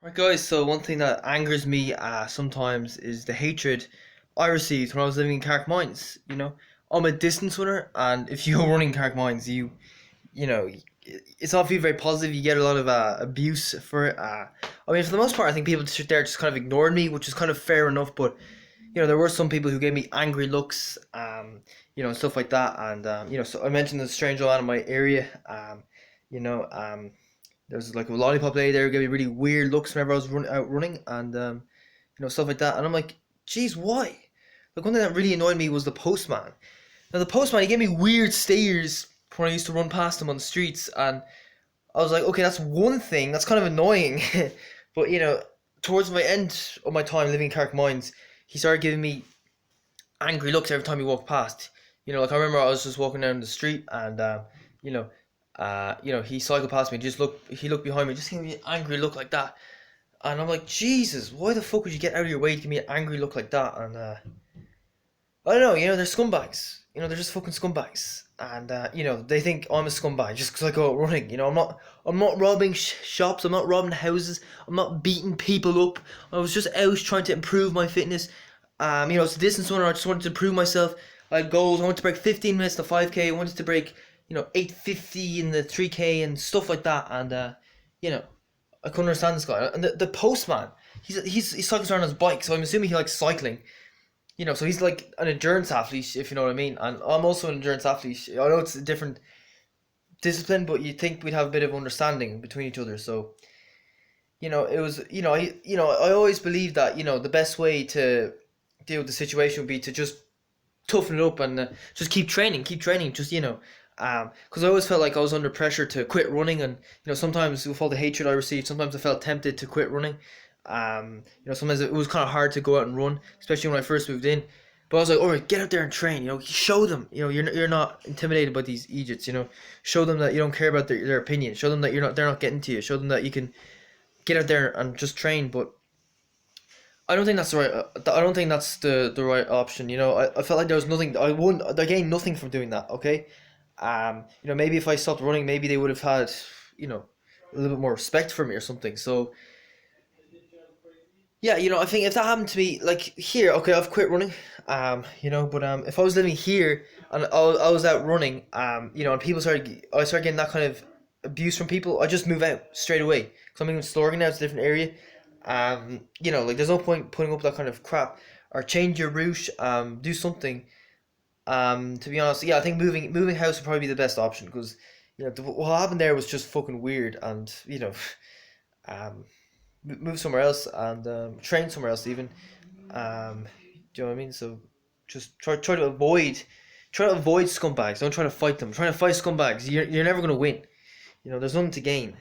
Right, guys, so one thing that angers me sometimes is the hatred I received when I was living in Carrickmines. I'm a distance runner, and if you go running Carrickmines, you know, it's not feel very positive. You get a lot of abuse for it. I mean, for the most part, I think people sit there just kind of ignored me, which is kind of fair enough. But there were some people who gave me angry looks, and stuff like that. And so I mentioned the strange man in my area. You know, um, there was like a lollipop lady there who gave me really weird looks whenever I was out running, and stuff like that. And I'm like, geez, why? Like one thing that really annoyed me was the postman. Now the postman, he gave me weird stares when I used to run past him on the streets, and I was like, okay, that's one thing. That's kind of annoying. But towards my end of my time living in Carrickmines, he started giving me angry looks every time he walked past. Like I remember I was just walking down the street, and you know, he cycled past me. He looked behind me, just gave me an angry look like that. And I'm like, Jesus, why the fuck would you get out of your way to give me an angry look like that? And I don't know, they're scumbags. They're just fucking scumbags. And they think I'm a scumbag just because I go out running. I'm not robbing shops. I'm not robbing houses. I'm not beating people up. I was just out trying to improve my fitness. It's a distance runner. I just wanted to prove myself. I had goals. I wanted to break 15 minutes to 5k. I wanted to break 850 in the 3k and stuff like that. And you know I couldn't understand this guy. And the postman, he cycles around on his bike, so I'm assuming he likes cycling. So he's like an endurance athlete, if you know what I mean. And I'm also an endurance athlete. I know it's a different discipline, but you'd think we'd have a bit of understanding between each other. So, it was, I always believed that, the best way to deal with the situation would be to just toughen it up and just keep training, just, because I always felt like I was under pressure to quit running, and sometimes with all the hatred I received, sometimes I felt tempted to quit running. Sometimes it was kind of hard to go out and run, especially when I first moved in. But I was like, all right, get out there and train. Show them. You're not intimidated by these idiots. Show them that you don't care about their opinion. Show them that they're not getting to you. Show them that you can get out there and just train. But I don't think that's the right. I don't think that's the right option. I felt like there was nothing. I gained nothing from doing that. Okay, maybe if I stopped running, maybe they would have had a little bit more respect for me or something. So yeah, I think if that happened to me, like here, okay, I've quit running, but if I was living here and I was out running, and I started getting that kind of abuse from people, I just move out straight away. Because I'm in Slorgan now, it's a different area. Like there's no point putting up that kind of crap, or change your route, do something. To be honest, yeah, I think moving house would probably be the best option because what happened there was just fucking weird, and um, move somewhere else and train somewhere else even. Do you know what I mean? So just try to avoid scumbags. Don't try to fight them. Trying to fight scumbags, you're never gonna win. There's nothing to gain.